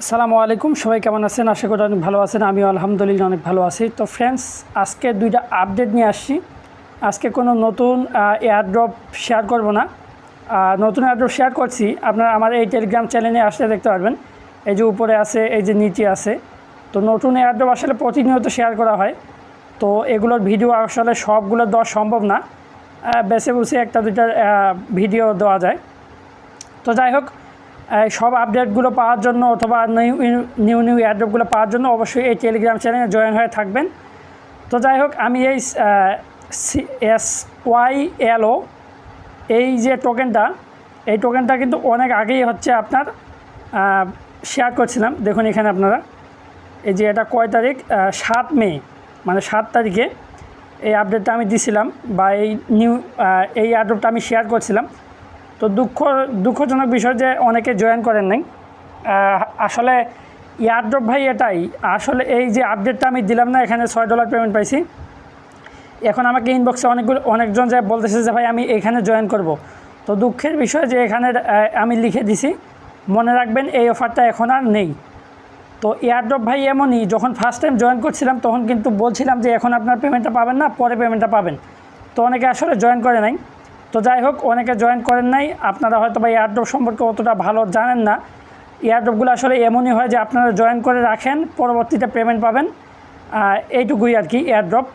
আসসালামু আলাইকুম, সবাই কেমন আছেন? আশা করি অনেক ভালো আছেন। আমিও আলহামদুলিল্লাহ অনেক ভালো আছি। তো ফ্রেন্ডস, আজকে দুইটা আপডেট নিয়ে আসছি। আজকে কোনো নতুন এয়ারড্রপ শেয়ার করব না। নতুন এয়ারড্রপ শেয়ার করছি, আপনারা আমার এই টেলিগ্রাম চ্যানেলে আসলে দেখতে পারবেন। এই যে উপরে আছে, এই যে নিচে আছে। তো নতুন এয়ারড্রপ আসলে প্রতিনিয়ত শেয়ার করা হয়। তো এগুলোর ভিডিও আসলে সবগুলো দেওয়া সম্ভব না, বেছে বুঝে একটা দুইটা ভিডিও দেওয়া যায়। তো যাই হোক, সব আপডেটগুলো পাওয়ার জন্য অথবা নিউ এয়ারড্রপগুলো পাওয়ার জন্য অবশ্যই এই টেলিগ্রাম চ্যানেলে জয়েন হয়ে থাকবেন। তো যাই হোক, আমি এই SYLO এই যে টোকেনটা, এই টোকেনটা কিন্তু অনেক আগেই হচ্ছে আপনার শেয়ার করছিলাম। দেখুন এখানে আপনারা, এই যে এটা কয় তারিখ, 7 মে, মানে 7 তারিখে এই আপডেটটা আমি দিছিলাম, বা এই এয়ারড্রপটা আমি শেয়ার করছিলাম। তো দুঃখজনক বিষয় যে অনেকে জয়েন করেন নাই। আসলে এয়ারড্রপ ভাই এটাই, আসলে এই যে আপডেটটা আমি দিলাম না, এখানে $6 পেমেন্ট পাইছি। এখন আমাকে ইনবক্সে অনেকজন যায় বলতেছে যে ভাই আমি এখানে জয়েন করব। তো দুঃখের বিষয় যে এখানে আমি লিখে দিছি, মনে রাখবেন এই অফারটা এখন আর নেই। তো এয়ারড্রপ ভাই এমনই, যখন ফার্স্ট টাইম জয়েন করছিলাম তখন কিন্তু বলছিলাম যে এখন আপনার পেমেন্টটা পাবেন না, পরে পেমেন্টটা পাবেন। তো অনেকে আসলে জয়েন করে নাই। তো যাই হোক, অনেকে জয়েন করেন নাই, আপনারা হয়তো বা এয়ারড্রপ সম্পর্কে অতটা ভালো জানেন না। এয়ারড্রপগুলো আসলে এমনই হয় যে আপনারা জয়েন করে রাখেন, পরবর্তীতে পেমেন্ট পাবেন, এইটুকুই আর কি এয়ারড্রপ।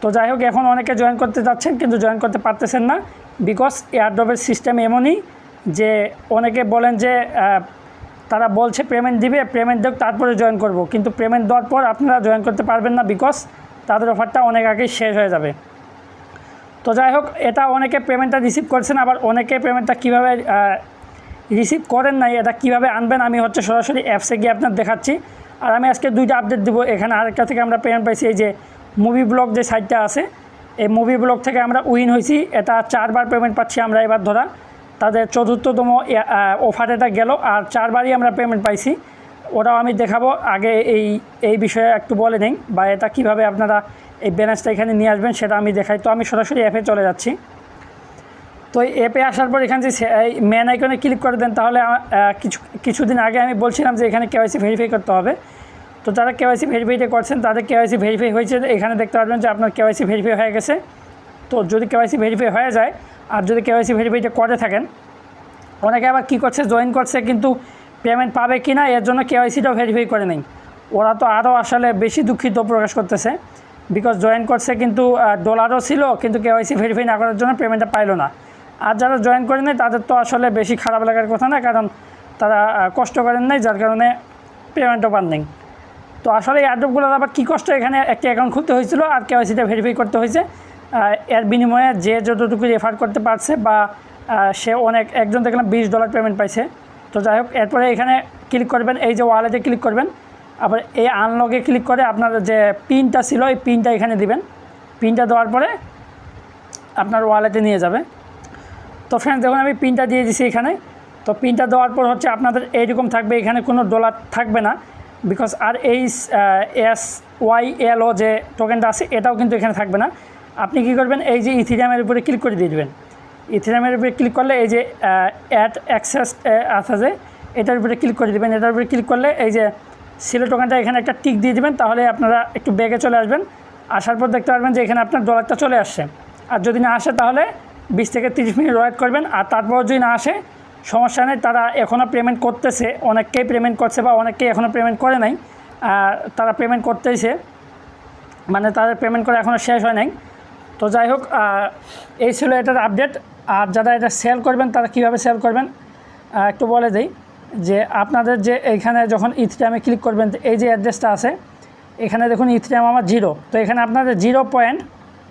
তো যাই হোক, এখন অনেকে জয়েন করতে যাচ্ছেন কিন্তু জয়েন করতে পারতেছেন না, বিকজ এয়ারড্রপের সিস্টেম এমনই যে অনেকে বলেন যে তারা বলছে পেমেন্ট দিবে, পেমেন্ট দেখ তারপরে জয়েন করব, কিন্তু পেমেন্ট দেওয়ার পর আপনারা জয়েন করতে পারবেন না, বিকজ তাদের অফারটা অনেক আগেই শেষ হয়ে যাবে। তো যাই হোক, এটা অনেকে পেমেন্টটা রিসিভ করছেন, আবার অনেকে পেমেন্টটা কীভাবে রিসিভ করেন নাই, এটা কীভাবে আনবেন আমি হচ্ছে সরাসরি অ্যাপসে গিয়ে আপনার দেখাচ্ছি। আর আমি আজকে দুইটা আপডেট দেবো। এখানে আরেকটা থেকে আমরা পেমেন্ট পাইছি, এই যে MovieBloc যে সাইটটা আছে, এই MovieBloc থেকে আমরা উইন হয়েছি। এটা 4বার পেমেন্ট পাচ্ছি আমরা এবার ধরা, তাদের 4র্থতম অফার এটা গেল, আর 4বারই আমরা পেমেন্ট পাইছি। ওটাও আমি দেখাবো। আগে এই বিষয়ে একটু বলে নেই, বা এটা কীভাবে আপনারা এই ব্যালেন্সটা এখানে নিয়ে আসবেন সেটা আমি দেখাই। তো আমি সরাসরি অ্যাপে চলে যাচ্ছি। তো এই অ্যাপে আসার পর এখানে যে এই মেন আইকনে ক্লিক করে দেন, তাহলে কিছুদিন আগে আমি বলছিলাম যে এখানে কেওয়াইসি ভেরিফাই করতে হবে। তো যারা কেওয়াইসি ভেরিফাইটা করছেন তাদের কেওয়াইসি ভেরিফাই হয়েছে, এখানে দেখতে পারবেন যে আপনার কেওয়াইসি ভেরিফাই হয়ে গেছে। তো যদি কেওয়াইসি ভেরিফাই হয়ে যায়, আর যদি কেওয়াইসি ভেরিফাইটা করে থাকেন, অনেকে আবার কী করছে, জয়েন করছে কিন্তু পেমেন্ট পাবে কি না এর জন্য কেওয়াইসিটাও ভেরিফাই করে নেই। ওরা তো আরও আসলে বেশি দুঃখিত প্রকাশ করতেছে, বিকজ জয়েন করছে কিন্তু ডলারও ছিল, কিন্তু কেওয়াইসি ভেরিফাই না করার জন্য পেমেন্টটা পাইলো না। আর যারা জয়েন করে নেই তাদের তো আসলে বেশি খারাপ লাগার কথা না, কারণ তারা কষ্ট করেন নাই, যার কারণে পেমেন্টও পান নেই। তো আসলে এই এয়ারড্রপগুলো আবার কী কষ্ট, এখানে একটা অ্যাকাউন্ট খুলতে হয়েছিল আর কেওয়াইসিটা ভেরিফাই করতে হয়েছে। এর বিনিময়ে যে যতটুকু রেফার করতে পারছে, বা সে একজন দেখলাম $20 পেমেন্ট পাইছে। তো যাই হোক, এরপরে এখানে ক্লিক করবেন, এই যে ওয়ালেটে ক্লিক করবেন, আবার এই আনলগে ক্লিক করে আপনার যে পিনটা ছিল এই পিনটা এখানে দিবেন। পিনটা দেওয়ার পরে আপনার ওয়ালেটে নিয়ে যাবে। তো ফ্রেন্ডস, দেখুন আমি পিনটা দিয়ে দিছি এখানে। তো পিনটা দেওয়ার পর হচ্ছে আপনাদের এইরকম থাকবে, এখানে কোনো ডলার থাকবে না, বিকজ আর এই SYLO যে টোকেনটা আছে এটাও কিন্তু এখানে থাকবে না। আপনি কী করবেন, এই যে ইথিরিয়ামের উপরে ক্লিক করে দিয়ে দেবেন। ইথিরিয়ামের উপরে ক্লিক করলে এই যে অ্যাড অ্যাক্সেস আছে যে, এটার উপরে ক্লিক করে দেবেন। এটার উপরে ক্লিক করলে এই যে সিলো টোকেনটা এখানে একটা টিক দিয়ে দেবেন, তাহলে আপনারা একটু ব্যাগে চলে আসবেন। আসার পর দেখতে পারবেন যে এখানে আপনার ডলারটা চলে আসছে। আর যদি না আসে তাহলে 20 থেকে 30 মিনিট ওয়েট করবেন। আর তারপর যদি না আসে সমস্যা নেই, তারা এখনও পেমেন্ট করতেছে, অনেককেই পেমেন্ট করছে, বা অনেককেই এখনও পেমেন্ট করে নাই, তারা পেমেন্ট করতেইছে, মানে তাদের পেমেন্ট করে এখনও শেষ হয় নাই। তো যাই হোক, এই ছিল এটার আপডেট। আর যারা এটা সেল করবেন তারা কীভাবে সেল করবেন একটু বলে দিই, যে আপনাদের যে এইখানে যখন ইথিরিয়ামে ক্লিক করবেন, এই যে অ্যাড্রেসটা আছে এখানে দেখুন ইথিরিয়াম আমার 0। তো এখানে আপনাদের 0 পয়েন্ট,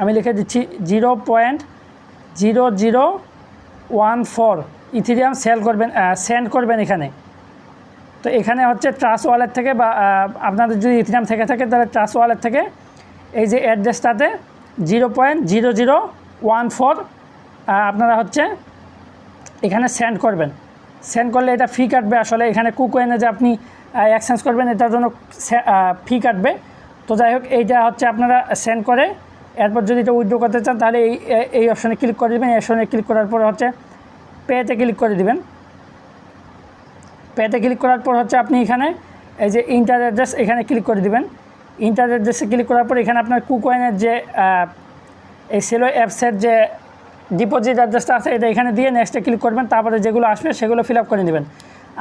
আমি লিখে দিচ্ছি 0.0014 ইথিরিয়াম সেন্ড করবেন এখানে। তো এখানে হচ্ছে ট্রাস্ট ওয়ালেট থেকে, বা আপনাদের যদি ইথিরিয়াম থেকে থাকে তাহলে ট্রাস্ট ওয়ালেট থেকে এই যে অ্যাড্রেসটাতে 0.0014 আপনারা হচ্ছে এখানে সেন্ড করবেন। সেন্ড করলে এটা ফি কাটবে। আসলে এখানে কুকয়েনে যে আপনি এক্সচেঞ্জ করবেন এটার জন্য ফি কাটবে। তো যাই হোক, এইটা হচ্ছে আপনারা সেন্ড করে এরপর যদি এটা উইথড্র করতে চান তাহলে এই অপশনে ক্লিক করে দেবেন। এই অপশনে ক্লিক করার পর হচ্ছে পেতে ক্লিক করে দেবেন। পেতে ক্লিক করার পর হচ্ছে আপনি এখানে এই যে ইন্টার অ্যাড্রেস এখানে ক্লিক করে দিবেন। ইন্টার অ্যাড্রেসে ক্লিক করার পর এখানে আপনার কুকয়েনের যে এই Sylo অ্যাপসের যে ডিপোজিট অ্যাড্রেসটা আছে এটা এখানে দিয়ে নেক্সটে ক্লিক করবেন। তারপরে যেগুলো আসবে সেগুলো ফিল আপ করে নেবেন।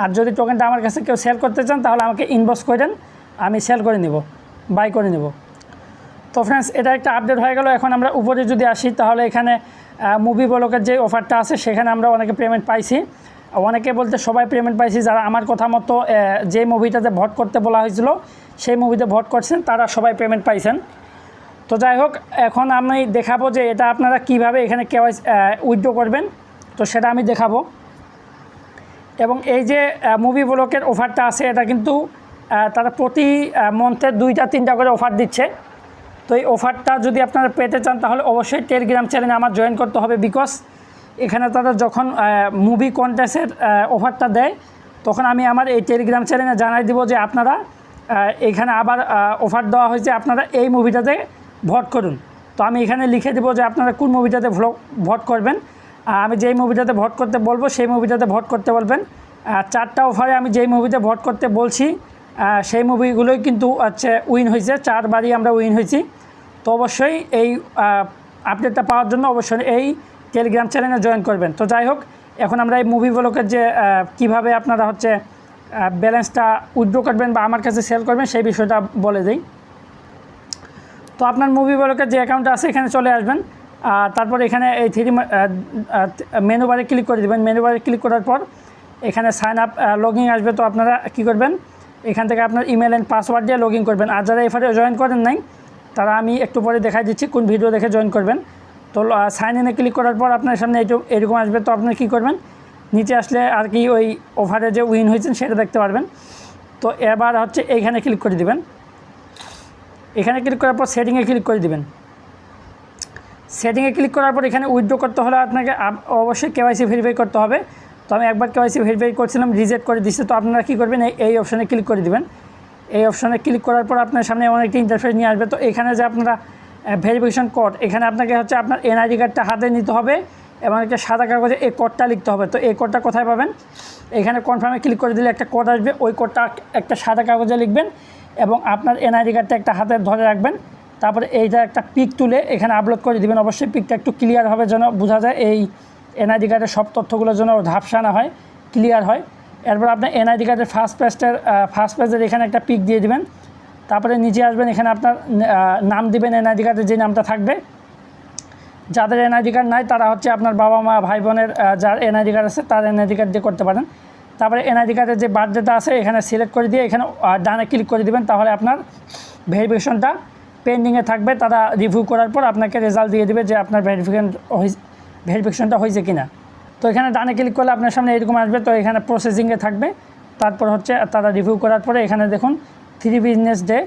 আর যদি টোকেনটা আমার কাছে কেউ সেল করতে চান তাহলে আমাকে ইনবক্স করেন, আমি সেল করে নেব, বাই করে নেব। তো ফ্রেন্ডস, এটা একটা আপডেট হয়ে গেল। এখন আমরা উপরে যদি আসি তাহলে এখানে MovieBloc-এর যে অফারটা আছে সেখানে আমরা অনেকে পেমেন্ট পাইছি। অনেকে বলতে সবাই পেমেন্ট পাইছি, যারা আমার কথা মতো যে মুভিটাতে ভোট করতে বলা হয়েছিল সেই মুভিতে ভোট করছেন তারা সবাই পেমেন্ট পাইছেন। তো যাই হোক, এখন আমি দেখাবো যে এটা আপনারা কিভাবে এখানে কেওয়াইসি উইথড্র করবেন, তো সেটা আমি দেখাবো। এবং এই যে MovieBloc-এর অফারটা আছে এটা কিন্তু তারা প্রতি মন্থে 2-3টা করে অফার দিচ্ছে। তো এই অফারটা যদি আপনারা পেতে চান তাহলে অবশ্যই টেলিগ্রাম চ্যানেলে আমার জয়েন করতে হবে, বিকজ এখানে তারা যখন মুভি কন্টেস্টের অফারটা দেয় তখন আমি আমার এই টেলিগ্রাম চ্যানেলে জানাই দিব যে আপনারা এখানে আবার অফার দেওয়া হয়েছে, আপনারা এই মুভিটাতে ভোট করুন। তো আমি এখানে লিখে দেবো যে আপনারা কোন মুভিটাতে ভোট করবেন। আমি যেই মুভিটাতে ভোট করতে বলবো সেই মুভিটাতে ভোট করতে বলবেন। 4টা অফারে আমি যেই মুভিতে ভোট করতে বলছি সেই মুভিগুলোই কিন্তু হচ্ছে উইন হয়েছে, 4বারই আমরা উইন হয়েছি। তো অবশ্যই এই আপডেটটা পাওয়ার জন্য অবশ্যই এই টেলিগ্রাম চ্যানেলে জয়েন করবেন। তো যাই হোক, এখন আমরা এই MovieBloc-এর যে কীভাবে আপনারা হচ্ছে ব্যালেন্সটা উইথড্র করবেন বা আমার কাছে সেল করবেন সেই বিষয়টা বলে দিই। তো আপনার MovieBloc-এর যে অ্যাকাউন্ট আছে এখানে চলে আসবেন। তারপর এখানে এই মেনু বারে ক্লিক করে দেবেন। মেনু বারে ক্লিক করার পর এখানে সাইন আপ লগইন আসবে। তো আপনারা কী করবেন, এখান থেকে আপনার ইমেল অ্যান্ড পাসওয়ার্ড দিয়ে লগইন করবেন। আর যারা এফআরে জয়েন করেন নাই তারা আমি একটু পরে দেখাই দিচ্ছি কোন ভিডিও দেখে জয়েন করবেন। তো সাইন ইনে ক্লিক করার পর আপনার সামনে এরকম আসবে। তো আপনি কী করবেন, নিচে আসলে আর কি ওই অফারে যে উইন হয়েছেন সেটা দেখতে পারবেন। তো এবার হচ্ছে এইখানে ক্লিক করে দিবেন। এখানে ক্লিক করার পর সেটিংয়ে ক্লিক করে দিবেন। সেটিংয়ে ক্লিক করার পর এখানে উইথড্র করতে হলে আপনাকে অবশ্যই কেওয়াইসি ভেরিফাই করতে হবে। তো আমি একবার কেওয়াইসি ভেরিফাই করছিলাম, রিজেক্ট করে দিচ্ছে। তো আপনারা কী করবেন, এই অপশানে ক্লিক করে দিবেন। এই অপশানে ক্লিক করার পর আপনার সামনে এমন একটি ইন্টারফেস নিয়ে আসবে। তো এখানে যে আপনারা ভেরিফিকেশন কোড, এখানে আপনাকে হচ্ছে আপনার এনআইডি কার্ডটা হাতে নিতে হবে এবং একটা সাদা কাগজে এই কোডটা লিখতে হবে। তো এই কোডটা কোথায় পাবেন, এখানে কনফার্মে ক্লিক করে দিলে একটা কোড আসবে, ওই কোডটা একটা সাদা কাগজে লিখবেন এবং আপনার এনআইডি কার্ডটা একটা হাতে ধরে রাখবেন। তারপরে এইটা একটা পিক তুলে এখানে আপলোড করে দিবেন। অবশ্যই পিকটা একটু ক্লিয়ার হবে যেন বোঝা যায় এই এনআইডি কার্ডের সব তথ্যগুলো যেন ঝাপসা না হয়, ক্লিয়ার হয়। এরপর আপনার এনআইডি কার্ডের ফার্স্ট পেজের এখানে একটা পিক দিয়ে দিবেন। তারপরে নিচে আসবেন, এখানে আপনার নাম দিবেন, এনআইডি কার্ডের যে নামটা থাকবে। যাদের এনআইডি কার্ড নাই তারা হচ্ছে আপনার বাবা মা ভাই বোনের যার এনআইডি কার্ড আছে তার এনআইডি কার্ড দিয়ে করতে পারেন। তারপরে এনআইডি কার্ডের যে বার্থডেটা আছে এখানে সিলেক্ট করে দিয়ে এখানে ডানে ক্লিক করে দিবেন। তাহলে আপনার ভেরিফিকেশনটা পেন্ডিংয়ে থাকবে। তারা রিভিউ করার পর আপনাকে রেজাল্ট দিয়ে দেবে যে আপনার ভেরিফিকেশনটা হয়েছে কিনা। তো এখানে ডানে ক্লিক করলে আপনার সামনে এরকম আসবে। তো এখানে প্রসেসিংয়ে থাকবে। তারপর হচ্ছে তারা রিভিউ করার পরে এখানে দেখুন 3 বিজনেস ডে,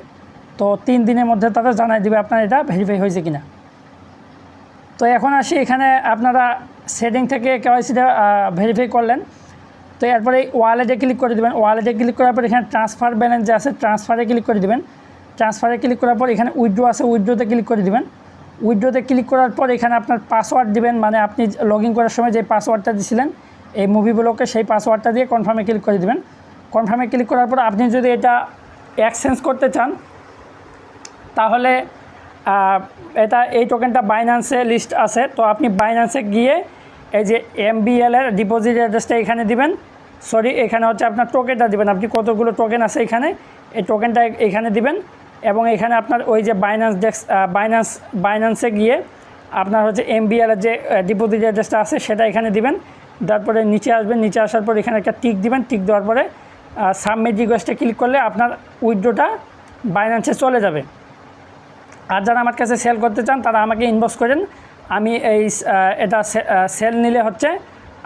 তো 3 দিনের মধ্যে তারা জানাই দেবে আপনার এটা ভেরিফাই হয়েছে কিনা। তো এখন আসি, এখানে আপনারা সেটিং থেকে কেওয়াইসিটা ভেরিফাই করলেন। তো এরপরে ওয়ালেটে ক্লিক করে দেবেন। ওয়ালেটে ক্লিক করার পর এখানে ট্রান্সফার ব্যালেন্স যে আছে ট্রান্সফারে ক্লিক করে দেবেন। ট্রান্সফারে ক্লিক করার পর এখানে উইথড্র আছে, উইথড্রোতে ক্লিক করে দেবেন। উইথড্রোতে ক্লিক করার পর এখানে আপনার পাসওয়ার্ড দিবেন, মানে আপনি লগ ইন করার সময় যে পাসওয়ার্ডটা দিয়েছিলেন এই MovieBloc-এ সেই পাসওয়ার্ডটা দিয়ে কনফার্মে ক্লিক করে দেবেন। কনফার্মে ক্লিক করার পর আপনি যদি এটা এক্সচেঞ্জ করতে চান তাহলে এই টোকেনটা বাইন্যান্সে লিস্ট আছে। তো আপনি বাইন্যান্সে গিয়ে এই যে MBL-এর ডিপোজিট অ্যাড্রেসটা এখানে দিবেন, এখানে হচ্ছে আপনার টোকেনটা দিবেন। আপনি কতগুলো টোকেন আছে এখানে, এই টোকেনটা এখানে দিবেন এবং এখানে আপনার ওই যে বাইন্যান্সে গিয়ে আপনার হচ্ছে MBL-এর যে ডিপোজিট অ্যাড্রেসটা আছে সেটা এখানে দিবেন। তারপরে নিচে আসবেন, নিচে আসার পর এখানে একটা টিক দিবেন। টিক দেওয়ার পরে সাবমিট রিকোয়েস্টে ক্লিক করলে আপনার উইথড্রোটা বাইন্যান্সে চলে যাবে। আর যারা আমার কাছে সেল করতে চান তারা আমাকে ইনবক্স করেন, আমি এটা সেল নিলে হচ্ছে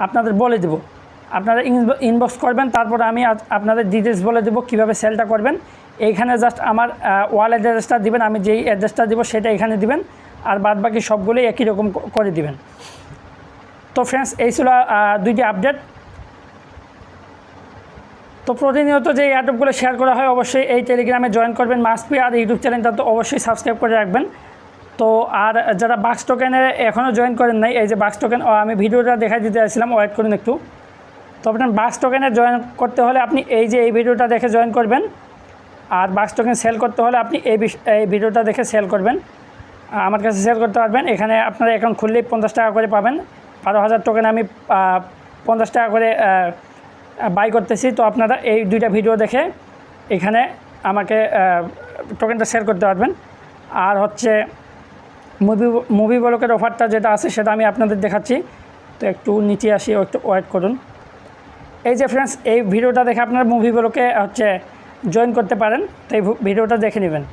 আপনাদের বলে দেব। আপনারা ইনবক্স করবেন, তারপর আমি আপনাদের ডিটেলস বলে দেবো কীভাবে সেলটা করবেন। এইখানে জাস্ট আমার ওয়ালেট অ্যাড্রেসটা দিবেন, আমি যেই অ্যাড্রেসটা দিব সেটা এখানে দিবেন, আর বাদবাকি সবগুলোই একই রকম করে দিবেন। তো ফ্রেন্ডস, এই ছিল 2টি আপডেট। তো প্রতিনিয়ত যে অ্যাডগুলো শেয়ার করা হয় অবশ্যই এই টেলিগ্রামে জয়েন করবেন মাস্ট বি। আর ইউটিউব চ্যানেলটা তো অবশ্যই সাবস্ক্রাইব করে রাখবেন। তো আর যারা বাক্স টোকেনে এখনও জয়েন করেন নাই, এই যে বাক্স টোকেন আমি ভিডিওটা দেখাই দিতে আসছিলাম, ওয়েট করুন একটু। তো আপনার বাক্স টোকেনে জয়েন করতে হলে আপনি এই যে এই ভিডিওটা দেখে জয়েন করবেন, আর বাক্স টোকেন সেল করতে হলে আপনি এই ভিডিওটা দেখে সেল করবেন, আমার কাছে সেল করতে পারবেন। এখানে আপনারা অ্যাকাউন্ট খুললেই 50 টাকা করে পাবেন। 12,000 টোকেন আমি 50 টাকা করে বাই করতেছি। তো আপনারা এই দুইটা ভিডিও দেখে এখানে আমাকে টোকেনটা সেল করতে পারবেন। আর হচ্ছে মুভিব্লকের অফারটা যেটা আছে সেটা আমি আপনাদের দেখাচ্ছি। তো একটু নিচে আসি, একটু ওয়েট করুন। এই যে ফ্রেন্ডস, এই ভিডিওটা দেখে আপনারা মুভিব্লকে হচ্ছে জয়েন করতে পারেন। তো এই ভিডিওটা দেখে নেবেন।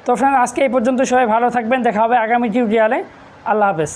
তো ফ্রেন্ডস, আজকে এই পর্যন্ত, সবাই ভালো থাকবেন, দেখা হবে আগামী টিউটোরিয়ালে। আল্লাহ হাফেজ।